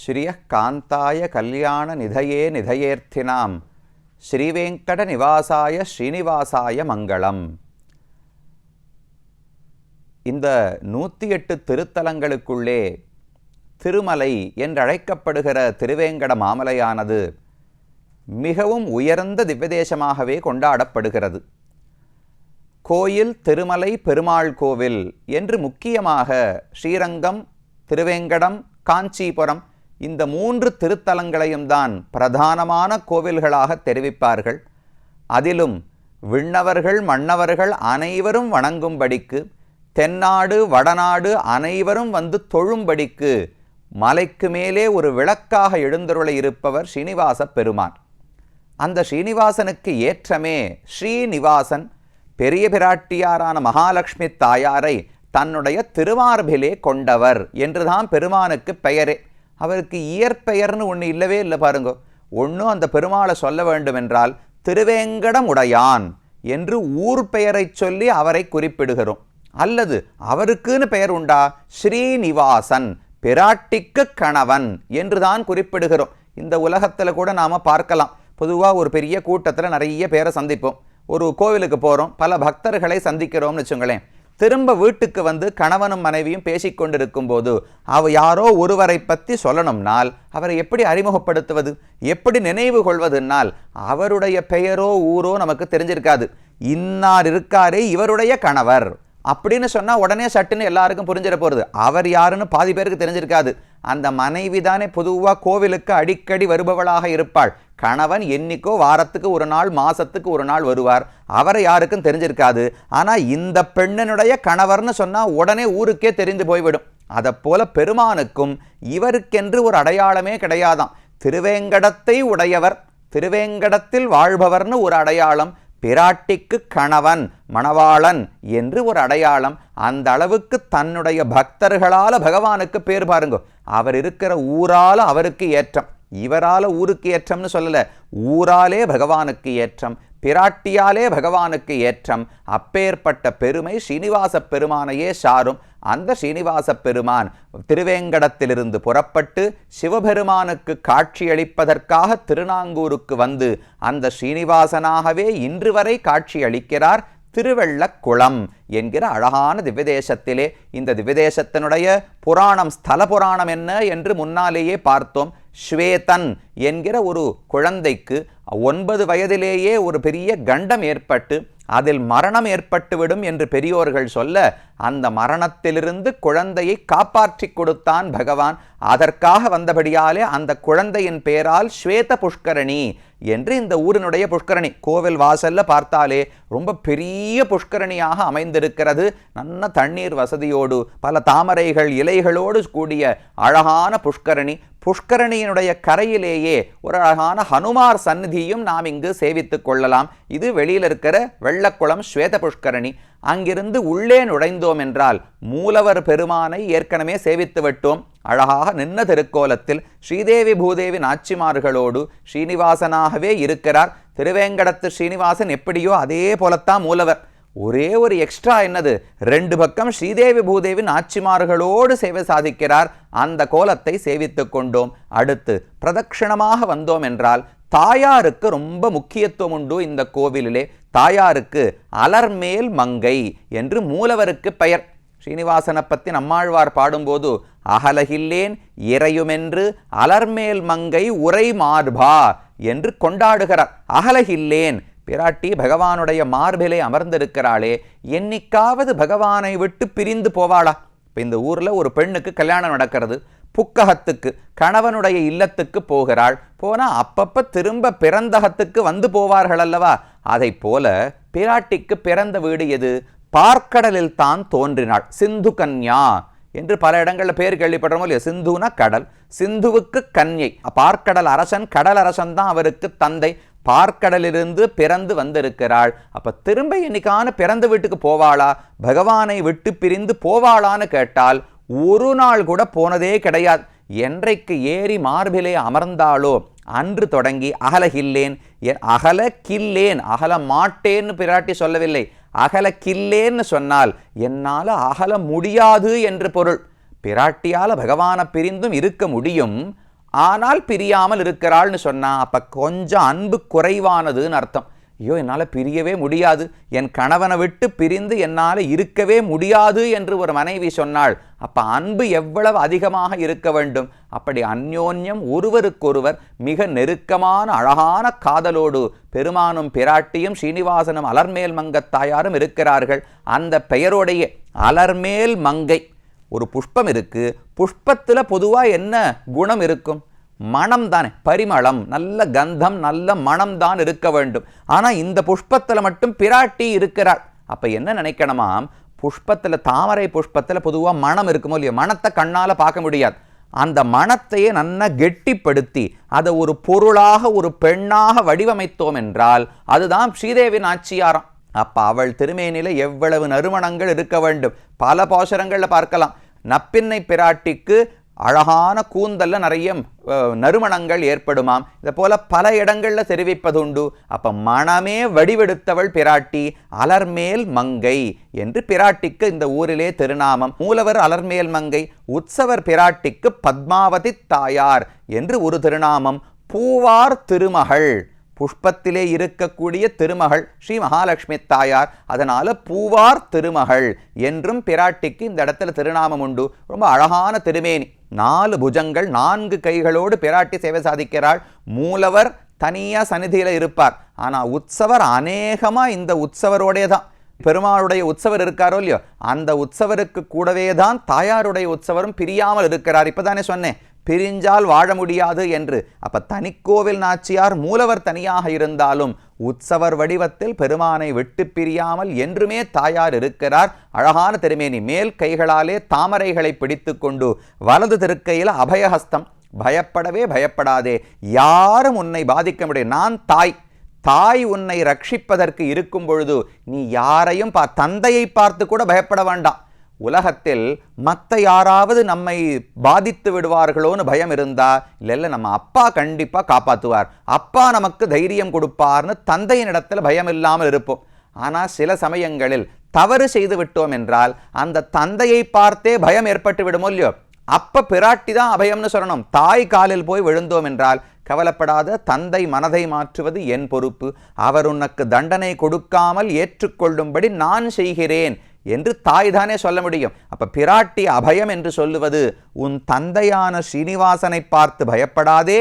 ஸ்ரீயः காந்தாய கல்யாண நிதயே நிதயேர்த்தினாம் ஸ்ரீவேங்கட நிவாசாய ஸ்ரீனிவாசாய மங்களம். இந்த 108 திருத்தலங்களுக்குள்ளே திருமலை என்றழைக்கப்படுகிற திருவேங்கட மாமலையானது மிகவும் உயர்ந்த திவ்யதேசமாகவே கொண்டாடப்படுகிறது. கோயில், திருமலை, பெருமாள் கோவில் என்று முக்கியமாக ஸ்ரீரங்கம், திருவேங்கடம், காஞ்சிபுரம் இந்த 3 திருத்தலங்களையும் தான் பிரதானமான கோவில்களாக தெரிவிப்பார்கள். அதிலும் விண்ணவர்கள் மன்னவர்கள் அனைவரும் வணங்கும்படிக்கு, தென்னாடு வடநாடு அனைவரும் வந்து தொழும்படிக்கு மலைக்கு மேலே ஒரு விளக்காக எழுந்தருள இருப்பவர் ஸ்ரீனிவாச பெருமான். அந்த ஸ்ரீனிவாசனுக்கு ஏற்றமே ஸ்ரீனிவாசன் பெரிய பிராட்டியாரான மகாலட்சுமி தாயாரை தன்னுடைய திருமார்பிலே கொண்டவர் என்றுதான் பெருமானுக்கு பெயரே. அவருக்கு இயற்பெயர்னு ஒன்று இல்லவே இல்லை பாருங்க. ஒன்றும் அந்த பெருமாளை சொல்ல வேண்டுமென்றால் திருவேங்கடம் உடையான் என்று ஊர் பெயரை சொல்லி அவரை குறிப்பிடுகிறோம். அல்லது அவருக்குன்னு பெயர் உண்டா, ஸ்ரீனிவாசன் பிராட்டிக்கு கணவன் என்றுதான் குறிப்பிடுகிறோம். இந்த உலகத்தில் கூட நாம் பார்க்கலாம். பொதுவாக ஒரு பெரிய கூட்டத்தில் நிறைய பேரை சந்திப்போம். ஒரு கோவிலுக்கு போகிறோம், பல பக்தர்களை சந்திக்கிறோம்னு வச்சுங்களேன். திரும்ப வீட்டுக்கு வந்து கணவனும் மனைவியும் பேசிக்கொண்டிருக்கும் போது யாரோ ஒருவரை பற்றி சொல்லணும்னால் அவரை எப்படி அறிமுகப்படுத்துவது, எப்படி நினைவு கொள்வதுனால் அவருடைய பெயரோ ஊரோ நமக்கு தெரிஞ்சிருக்காது. இன்னார் இருக்காரே இவருடைய கணவர் அப்படின்னு சொன்னால் உடனே சட்டுன்னு எல்லாருக்கும் புரிஞ்சிட போகிறது. அவர் யாருன்னு பாதி பேருக்கு தெரிஞ்சிருக்காது. அந்த மனைவி தானே பொதுவாக கோவிலுக்கு அடிக்கடி வருபவளாக இருப்பாள். கணவன் என்னைக்கோ வாரத்துக்கு ஒரு நாள், மாசத்துக்கு ஒரு நாள் வருவார். அவரை யாருக்கும் தெரிஞ்சிருக்காது. ஆனால் இந்த பெண்ணினுடைய கணவர்னு சொன்னால் உடனே ஊருக்கே தெரிந்து போய்விடும். அதை போல பெருமானுக்கும் இவருக்கென்று ஒரு அடையாளமே கிடையாதாம். திருவேங்கடத்தை உடையவர், திருவேங்கடத்தில் வாழ்பவர்னு ஒரு அடையாளம், பிராட்டிக்கு கணவன் மணவாளன் என்று ஒரு அடையாளம். அந்த அளவுக்கு தன்னுடைய பக்தர்களால் பகவானுக்கு பேர் பாருங்க. அவர் இருக்கிற ஊரால் அவருக்கு ஏற்றம், இவரால் ஊருக்கு ஏற்றம்னு சொல்லல, ஊராலே பகவானுக்கு ஏற்றம், பிராட்டியாலே பகவானுக்கு ஏற்றம். அப்பேற்பட்ட பெருமை ஸ்ரீனிவாச பெருமானையே சாரும். அந்த ஸ்ரீனிவாச பெருமான் திருவேங்கடத்திலிருந்து புறப்பட்டு சிவபெருமானுக்கு காட்சியளிப்பதற்காக திருநாங்கூருக்கு வந்து அந்த ஸ்ரீனிவாசனாகவே இன்று வரை காட்சியளிக்கிறார். திருவெள்ளக்குளம் என்கிற அழகான திவ்யதேசத்திலே. இந்த திவ்யதேசத்தினுடைய புராணம், ஸ்தல புராணம் என்ன என்று முன்னாலேயே பார்த்தோம். ஸ்வேதன் என்கிற ஒரு குழந்தைக்கு 9 வயதிலேயே ஒரு பெரிய கண்டம் ஏற்பட்டு அதில் மரணம் ஏற்பட்டுவிடும் என்று பெரியோர்கள் சொல்ல, அந்த மரணத்திலிருந்து குழந்தையை காப்பாற்றி கொடுத்தான் பகவான். அதற்காக வந்தபடியாலே அந்த குழந்தையின் பெயரால் ஸ்வேத புஷ்கரணி என்று இந்த ஊரினுடைய புஷ்கரணி. கோவில் வாசல்ல பார்த்தாலே ரொம்ப பெரிய புஷ்கரணியாக அமைந்திருக்கிறது. நல்ல தண்ணீர் வசதியோடு பல தாமரைகள் இலைகளோடு கூடிய அழகான புஷ்கரணி. புஷ்கரணியினுடைய கரையிலேயே ஒரு அழகான ஹனுமார் சந்நிதியும் நாம் இங்கு சேவித்துக் கொள்ளலாம். இது வெளியில் இருக்கிற வெள்ளக்குளம் ஸ்வேத புஷ்கரணி. அங்கிருந்து உள்ளே நுழைந்தோம் என்றால் மூலவர் பெருமானை ஏற்கனவே சேவித்து விட்டோம். அழகாக நின்ன திருக்கோலத்தில் ஸ்ரீதேவி பூதேவி நாச்சிமார்களோடு ஸ்ரீனிவாசனாகவே இருக்கிறார். திருவேங்கடத்து ஸ்ரீனிவாசன் எப்படியோ அதே போலத்தான் மூலவர். ஒரே ஒரு எக்ஸ்ட்ரா என்னது, 2 பக்கம் ஸ்ரீதேவி பூதேவி நாச்சிமார்களோடு சேவை சாதிக்கிறார். அந்த கோலத்தை சேவித்து கொண்டோம். அடுத்து பிரதட்சிணமாக வந்தோம் என்றால் தாயாருக்கு ரொம்ப முக்கியத்துவம் உண்டு இந்த கோவிலிலே. தாயாருக்கு அலர்மேல் மங்கை என்று மூலவருக்கு பெயர். ஸ்ரீனிவாசனை பற்றி நம்மாழ்வார் பாடும்போது அகலகில்லேன் இறையுமென்று அலர்மேல் மங்கை உரை மார்பா என்று கொண்டாடுகிறார். அகலகில்லேன், பிராட்டி பகவானுடைய மார்பிலே அமர்ந்திருக்கிறாளே, என்னைக்காவது பகவானை விட்டு பிரிந்து போவாளா? இப்போ இந்த ஊரில் ஒரு பெண்ணுக்கு கல்யாணம் நடக்கிறது, புக்ககத்துக்கு கணவனுடைய இல்லத்துக்கு போகிறாள். போனால் அப்பப்போ திரும்ப பிறந்தகத்துக்கு வந்து போவார்கள் அல்லவா? அதை போல பிராட்டிக்கு பிறந்த வீடு எது? பார்க்கடலில் தான் தோன்றினாள். சிந்து கன்யா என்று பல இடங்களில் பேர் கேள்விப்படுறோமோ இல்லையா? சிந்துனா கடல், சிந்துவுக்கு கன்யை. பார்க்கடல் அரசன், கடல் அரசன் தான் அவருக்கு தந்தை. பார்க்கடலிலிருந்து பிறந்து வந்திருக்கிறாள். அப்ப திரும்ப இன்னைக்கான பிறந்த வீட்டுக்கு போவாளா? பகவானை விட்டு பிரிந்து போவாளான்னு கேட்டால் ஒரு நாள் கூட போனதே கிடையாது. என்றைக்கு ஏறி மார்பிலே அமர்ந்தாளோ அன்று தொடங்கி அகலகில்லேன், அகல கில்லேன், அகல மாட்டேன்னு பிராட்டி சொல்லவில்லை. அகல கில்லேன்னு சொன்னால் என்னால் அகல முடியாது என்று பொருள். பிராட்டியால் பகவானை பிரிந்தும் இருக்க முடியும், ஆனால் பிரியாமல் இருக்கிறாள்னு சொன்னா அப்ப கொஞ்சம் அன்பு குறைவானதுன்னு அர்த்தம். ஐயோ, என்னால் பிரியவே முடியாது, என் கணவனை விட்டு பிரிந்து என்னால் இருக்கவே முடியாது என்று ஒரு மனைவி சொன்னாள். அப்ப அன்பு எவ்வளவு அதிகமாக இருக்க வேண்டும். அப்படி அந்யோன்யம், ஒருவருக்கொருவர் மிக நெருக்கமான அழகான காதலோடு பெருமானும் பிராட்டியும் ஸ்ரீனிவாசனும் அலர்மேல் மங்கத்தாயாரும் இருக்கிறார்கள். அந்த பெயரோடைய அலர்மேல் மங்கை. ஒரு புஷ்பம் இருக்கு, புஷ்பத்துல பொதுவா என்ன குணம் இருக்கும்? மனம் தானே, பரிமளம், நல்ல கந்தம், நல்ல மனம் தான் இருக்க வேண்டும். ஆனா இந்த புஷ்பத்துல மட்டும் பிராட்டி இருக்கிறாள். அப்ப என்ன நினைக்கணுமாம், புஷ்பத்துல, தாமரை புஷ்பத்துல பொதுவா மனம் இருக்குமோ இல்லையோ, மனத்தை கண்ணால பார்க்க முடியாது. அந்த மனத்தையே நன்னா கெட்டிப்படுத்தி அதை ஒரு பொருளாக, ஒரு பெண்ணாக வடிவமைத்தோம் என்றால் அதுதான் ஸ்ரீதேவி நாச்சியாராம். அப்ப அவள் திருமேனில எவ்வளவு நறுமணங்கள் இருக்க வேண்டும். பல பாசுரங்கள்ல பார்க்கலாம். நப்பின்னை பிராட்டிக்கு அழகான கூந்தல்ல நிறைய நறுமணங்கள் ஏற்படுமாம். இதை போல பல இடங்கள்ல தெரிவிப்பதுண்டு. அப்ப மனமே வடிவெடுத்தவள் பிராட்டி, அலர்மேல் மங்கை என்று பிராட்டிக்கு இந்த ஊரிலே திருநாமம். மூலவர் அலர்மேல் மங்கை, உற்சவர் பிராட்டிக்கு பத்மாவதி தாயார் என்று ஒரு திருநாமம். பூவார் திருமகள், புஷ்பத்திலே இருக்கக்கூடிய திருமகள் ஸ்ரீ மகாலட்சுமி தாயார். அதனால பூவார் திருமகள் என்றும் பிராட்டிக்கு இந்த இடத்துல திருநாமம் உண்டு. ரொம்ப அழகான திருமேனி, 4 புஜங்கள், 4 கைகளோடு பிராட்டி சேவை சாதிக்கிறாள். மூலவர் தனியா சந்நிதியில இருப்பார். ஆனா உற்சவர் அநேகமா இந்த உற்சவரோடே தான், பெருமாளுடைய உற்சவர் இருக்காரோ இல்லையோ, அந்த உற்சவருக்கு கூடவே தான் தாயாருடைய உற்சவரும் பிரியாமல் இருக்கிறார். இப்பதானே சொன்னேன், பிரிஞ்சால் வாழ முடியாது என்று. அப்ப தனிக்கோவில் நாச்சியார் மூலவர் தனியாக இருந்தாலும் உற்சவர் வடிவத்தில் பெருமானை விட்டு பிரியாமல் என்றுமே தாயார் இருக்கிறார். அழகான திருமேனி, மேல் கைகளாலே தாமரைகளை பிடித்து கொண்டு, வலது திருக்கையில் அபயஹஸ்தம். பயப்படவே பயப்படாதே, யாரும் உன்னை பாதிக்க முடியும். நான் தாய் உன்னை ரட்சிப்பதற்கு இருக்கும் பொழுது நீ யாரையும் தந்தையை பார்த்து கூட பயப்பட வேண்டாம். உலகத்தில் மற்ற யாராவது நம்மை பாதித்து விடுவார்களோன்னு பயம் இருந்தா, இல்லை நம்ம அப்பா கண்டிப்பா காப்பாற்றுவார், அப்பா நமக்கு தைரியம் கொடுப்பார்னு தந்தையின் இடத்துல பயம் இல்லாமல் இருப்போம். ஆனா சில சமயங்களில் தவறு செய்து விட்டோம் என்றால் அந்த தந்தையை பார்த்தே பயம் ஏற்பட்டு விடுமோ இல்லையோ, அப்ப பிராட்டி தான் அபயம்னு சொல்லணும். தாய் காலில் போய் விழுந்தோம் என்றால் கவலைப்படாத, தந்தை மனதை மாற்றுவது என் பொறுப்பு, அவர் உனக்கு தண்டனை கொடுக்காமல் ஏற்றுக்கொள்ளும்படி நான் செய்கிறேன் என்று தாய் தானே சொல்ல முடியும். அப்ப பிராட்டி அபயம் என்று சொல்லுவது, உன் தந்தையான ஸ்ரீனிவாசனை பார்த்து பயப்படாதே,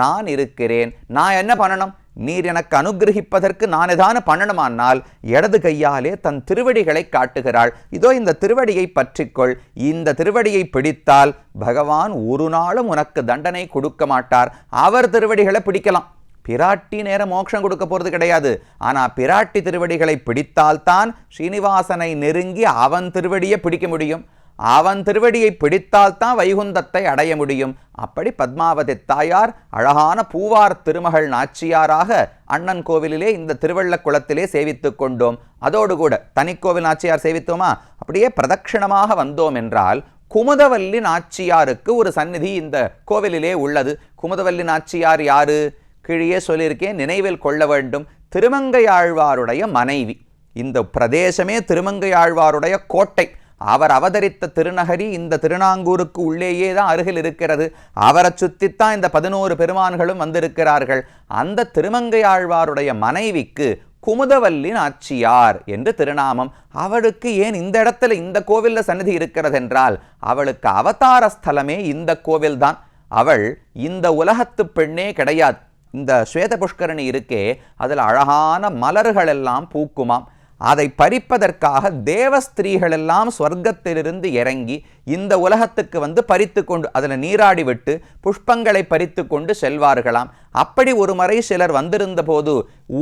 நான் இருக்கிறேன், நான் என்ன பண்ணணும், நீர் எனக்கு அனுகிரகிப்பதற்கு நான் ஏதான பண்ணணுமானால் இடது கையாலே தன் திருவடிகளை காட்டுகிறாள். இதோ இந்த திருவடியை பற்றிக்கொள், இந்த திருவடியை பிடித்தால் பகவான் ஒரு நாளும் உனக்கு தண்டனை கொடுக்க மாட்டார். அவர் திருவடிகளை பிடிக்கலாம். பிராட்டி நேரம் மோட்சம் கொடுக்க போறது கிடையாது. ஆனா பிராட்டி திருவடிகளை பிடித்தால்தான் ஸ்ரீனிவாசனை நெருங்கி அவன் திருவடியை பிடிக்க முடியும். அவன் திருவடியை பிடித்தால்தான் வைகுந்தத்தை அடைய முடியும். அப்படி பத்மாவதி தாயார் அழகான பூவார் திருமகள் நாச்சியாராக அண்ணன் கோவிலிலே இந்த திருவள்ள குளத்திலே சேவித்துக் கொண்டோம். அதோடு கூட தனிக்கோவில் நாச்சியார் சேவித்தோமா, அப்படியே பிரதட்சிணமாக வந்தோம் என்றால் குமுதவல்லி நாச்சியாருக்கு ஒரு சந்நிதி இந்த கோவிலிலே உள்ளது. குமுதவல்லி நாச்சியார் யாரு? கீழே சொல்லியிருக்கேன், நினைவில் கொள்ள வேண்டும். திருமங்கையாழ்வாருடைய மனைவி. இந்த பிரதேசமே திருமங்கையாழ்வாருடைய கோட்டை. அவர் அவதரித்த திருநகரி இந்த திருநாங்கூருக்கு உள்ளேயே தான் அருகில் இருக்கிறது. அவரை சுற்றித்தான் இந்த 11 பெருமான்களும் வந்திருக்கிறார்கள். அந்த திருமங்கையாழ்வாருடைய மனைவிக்கு குமுதவல்லி நாச்சியார் என்று திருநாமம். அவளுக்கு ஏன் இந்த இடத்துல இந்த கோவில்ல சந்நிதி இருக்கிறது என்றால், அவளுக்கு அவதார ஸ்தலமே இந்த கோவில்தான். அவள் இந்த உலகத்து பெண்ணே கிடையாது. இந்த ஸ்வேத புஷ்கரணி இருக்கே, அதில் அழகான மலர்கள் எல்லாம் பூக்குமாம். அதை பறிப்பதற்காக தேவஸ்திரீகள் எல்லாம் ஸ்வர்க்கத்திலிருந்து இறங்கி இந்த உலகத்துக்கு வந்து பறித்து கொண்டு, அதில் நீராடி விட்டு புஷ்பங்களை பறித்து கொண்டு செல்வார்களாம். அப்படி ஒரு முறை சிலர் வந்திருந்த போது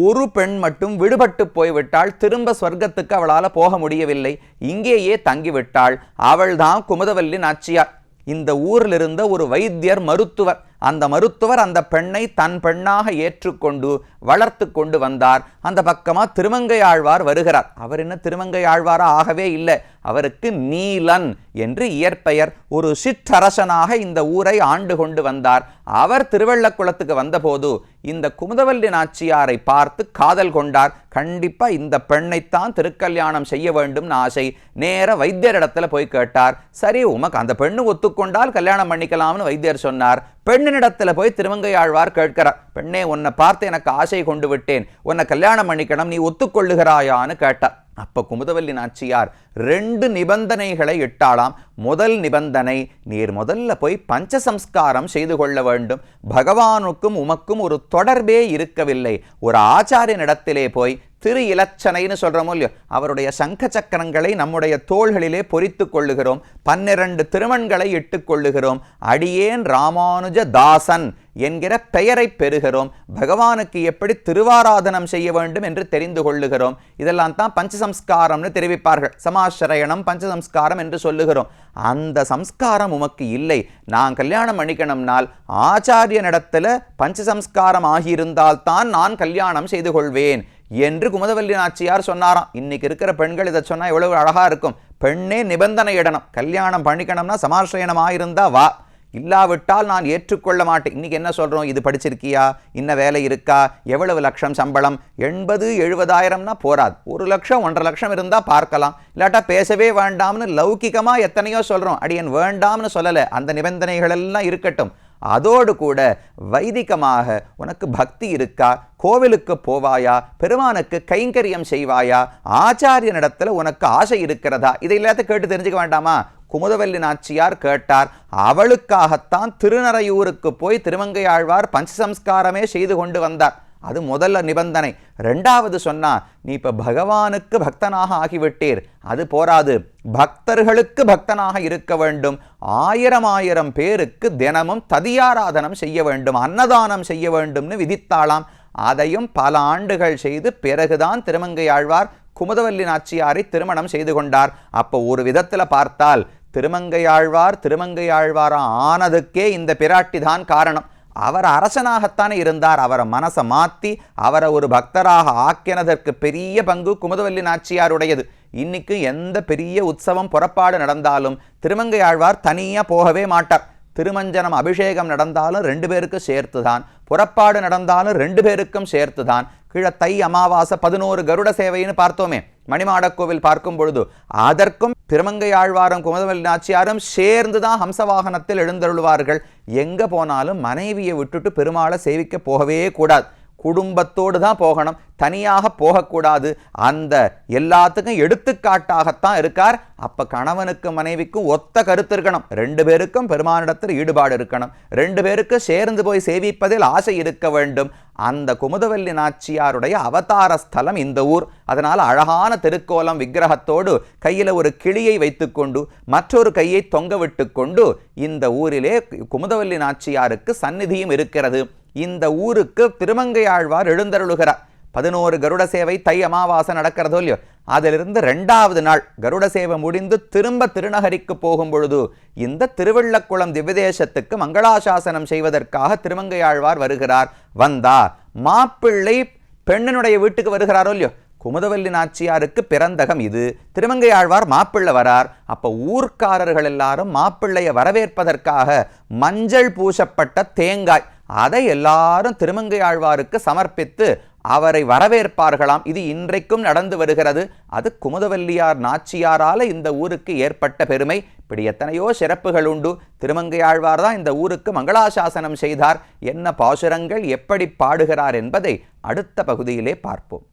ஒரு பெண் மட்டும் விடுபட்டு போய்விட்டாள். திரும்ப ஸ்வர்க்கத்துக்கு அவளால் போக முடியவில்லை, இங்கேயே தங்கிவிட்டாள். அவள்தான் குமுதவல்லி நாச்சியார். இந்த ஊரில் இருந்த ஒரு வைத்தியர், மருத்துவர். அந்த மருத்துவர் அந்த பெண்ணை தன் பெண்ணாக ஏற்றுக்கொண்டு வளர்த்து கொண்டு வந்தார். அந்த பக்கமா திருமங்கையாழ்வார் வருகிறார். அவர் என்ன திருமங்கையாழ்வாரா ஆகவே இல்லை. அவருக்கு நீலன் என்று இயற்பெயர். ஒரு சிற்றரசனாக இந்த ஊரை ஆண்டு கொண்டு வந்தார். அவர் திருவள்ளக்குளத்துக்கு வந்தபோது இந்த குமுதவல்லி நாச்சியாரை பார்த்து காதல் கொண்டார். கண்டிப்பா இந்த பெண்ணைத்தான் திருக்கல்யாணம் செய்ய வேண்டும்னு ஆசை. நேர வைத்தியரிடத்துல போய் கேட்டார். சரி, உமக்கு அந்த பெண்ணு ஒத்துக்கொண்டால் கல்யாணம் பண்ணிக்கலாம்னு வைத்தியர் சொன்னார். பெண்ணினிடத்துல போய் திருமங்கையாழ்வார் கேட்கிறார். பெண்ணே, உன்னை பார்த்து எனக்கு ஆசை கொண்டு விட்டேன், உன்னை கல்யாணம் பண்ணிக்கணும், நீ ஒத்துக்கொள்ளுகிறாயான்னு கேட்டார். அப்ப குமுதவல்லி நாச்சியார் 2 நிபந்தனைகளை இட்டாளாம். முதல் நிபந்தனை, நீர் முதல்ல போய் பஞ்சசம்ஸ்காரம் செய்து கொள்ள வேண்டும். பகவானுக்கும் உமக்கும் ஒரு தொடர்பே இருக்கவில்லை. ஒரு ஆச்சாரியனிடத்திலே போய் திரு இலச்சனைன்னு சொல்றோமோ இல்லையோ, அவருடைய சங்க சக்கரங்களை நம்முடைய தோள்களிலே பொறித்து கொள்ளுகிறோம். 12 திருமண்களை இட்டுக் கொள்ளுகிறோம். அடியேன் ராமானுஜ தாசன் என்கிற பெயரை பெறுகிறோம். பகவானுக்கு எப்படி திருவாராதனம் செய்ய வேண்டும் என்று தெரிந்து கொள்ளுகிறோம். இதெல்லாம் தான் பஞ்சசம்ஸ்காரம்னு தெரிவிப்பார்கள். சமாசிரயணம் பஞ்சசம்ஸ்காரம் என்று சொல்லுகிறோம். அந்த சம்ஸ்காரம் உமக்கு இல்லை. நான் கல்யாணம் பண்ணிக்கணும்னால் ஆச்சாரியனிடத்துல பஞ்சசம்ஸ்காரம் ஆகியிருந்தால் தான் நான் கல்யாணம் செய்து கொள்வேன் என்று குமுதவல்லி நாச்சியார் சொன்னாராம். இன்னைக்கு இருக்கிற பெண்கள் இதை சொன்னா எவ்வளவு அழகா இருக்கும். பெண்ணே நிபந்தனை இடணும். கல்யாணம் பண்ணிக்கணும்னா சமாசிரயணம் ஆயிருந்தா வா, இல்லாவிட்டால் நான் ஏற்றுக்கொள்ள மாட்டேன். இன்னைக்கு என்ன சொல்றோம்? இது படிச்சிருக்கியா, இன்ன வேலை இருக்கா, எவ்வளவு லட்சம் சம்பளம், 80,000-70,000னா போராது. 1 லட்சம் 1.5 லட்சம் இருந்தா பார்க்கலாம். இல்லாட்டா பேசவே வேண்டாம்னு லௌகிகமா எத்தனையோ சொல்றோம். அடியன் வேண்டாம்னு சொல்லல, அந்த நிபந்தனைகள் எல்லாம் இருக்கட்டும். அதோடு கூட வைதிகமாக உனக்கு பக்தி இருக்கா, கோவிலுக்கு போவாயா, பெருமானுக்கு கைங்கரியம் செய்வாயா, ஆச்சாரியனிடத்துல உனக்கு ஆசை இருக்கிறதா, இதை எல்லாத்தையும் கேட்டு தெரிஞ்சுக்க வேண்டாமா? குமுதவல்லி நாச்சியார் கேட்டார். அவளுக்காகத்தான் திருநறையூருக்கு போய் திருமங்கையாழ்வார் பஞ்சசம்ஸ்காரமே செய்து கொண்டு வந்தார். அது முதல்ல நிபந்தனை. 2வது சொன்னா, நீ இப்ப பகவானுக்கு பக்தனாக ஆகிவிட்டீர், அது போராது, பக்தர்களுக்கு பக்தனாக இருக்க வேண்டும். 1000 பேருக்கு தினமும் ததியாராதனம் செய்ய வேண்டும், அன்னதானம் செய்ய வேண்டும்னு விதித்தாளாம். அதையும் பல ஆண்டுகள் செய்து பிறகுதான் திருமங்கையாழ்வார் குமுதவல்லி நாச்சியாரை திருமணம் செய்து கொண்டார். அப்போ ஒரு விதத்துல பார்த்தால் திருமங்கையாழ்வார் ஆனதுக்கே இந்த பிராட்டி தான் காரணம். அவர் அரசனாகத்தானே இருந்தார். அவரை மனசை மாற்றி அவரை ஒரு பக்தராக ஆக்கினதற்கு பெரிய பங்கு குமுதவல்லி நாச்சியாருடையது. இன்னைக்கு எந்த பெரிய உற்சவம் புறப்பாடு நடந்தாலும் திருமங்கையாழ்வார் தனியாக போகவே மாட்டார். திருமஞ்சனம் அபிஷேகம் நடந்தாலும் 2 பேருக்கு சேர்த்துதான், புறப்பாடு நடந்தாலும் 2 பேருக்கும் சேர்த்துதான். கீழே தை அமாவாசை 11 கருட சேவைன்னு பார்த்தோமே மணிமாடக்கோவில் பார்க்கும் பொழுது, அதற்கும் திருமங்கையாழ்வாரும் குமுதவல்லி நாச்சியாரும் சேர்ந்துதான் ஹம்சவாகனத்தில் எழுந்தருள்வார்கள். எங்க போனாலும் மனைவியை விட்டுட்டு பெருமாளை சேவிக்க போகவே கூடாது. குடும்பத்தோடு தான் போகணும், தனியாக போகக்கூடாது. அந்த எல்லாத்துக்கும் எடுத்துக்காட்டாகத்தான் இருக்கார். அப்ப கணவனுக்கு மனைவிக்கும் ஒத்த கருத்து இருக்கணும். 2 பேருக்கும் பெருமானிடத்தில் ஈடுபாடு இருக்கணும். 2 பேருக்கு சேர்ந்து போய் சேவிப்பதில் ஆசை இருக்க வேண்டும். அந்த குமுதவல்லி நாச்சியாருடைய அவதார ஸ்தலம் இந்த ஊர். அதனால் அழகான திருக்கோலம் விக்கிரகத்தோடு கையில் ஒரு கிளியை வைத்துக்கொண்டு மற்றொரு கையை தொங்க விட்டு கொண்டு இந்த ஊரிலே குமுதவல்லி நாச்சியாருக்கு சந்நிதியும் இருக்கிறது. இந்த ஊருக்கு திருமங்கையாழ்வார் எழுந்தருளுகிறார். 11 கருட சேவை தை அமாவாசை நடக்கிறதோ இல்லையோ, அதிலிருந்து 2வது நாள் கருட சேவை முடிந்து திரும்ப திருநகரிக்கு போகும் பொழுது இந்த திருவள்ளக்குளம் திவ்யதேசத்துக்கு மங்களாசாசனம் செய்வதற்காக திருமங்கையாழ்வார் வருகிறார். வந்தா மாப்பிள்ளை பெண்ணினுடைய வீட்டுக்கு வருகிறாரோ இல்லையோ, குமுதவல்லி நாச்சியாருக்கு பிறந்தகம் இது. திருமங்கையாழ்வார் மாப்பிள்ளை வரார். அப்ப ஊர்க்காரர்கள் எல்லாரும் மாப்பிள்ளையை வரவேற்பதற்காக மஞ்சள் பூசப்பட்ட தேங்காய் அதை எல்லாரும் திருமங்கையாழ்வாருக்கு சமர்ப்பித்து அவரை வரவேற்பார்களாம். இது இன்றைக்கும் நடந்து வருகிறது. அது குமுதவல்லியார் நாச்சியாரால இந்த ஊருக்கு ஏற்பட்ட பெருமை. இப்படி எத்தனையோ சிறப்புகள் உண்டு. திருமங்கையாழ்வார் தான் இந்த ஊருக்கு மங்களாசாசனம் செய்தார். என்ன பாசுரங்கள் எப்படி பாடுகிறார் என்பதை அடுத்த பகுதியிலே பார்ப்போம்.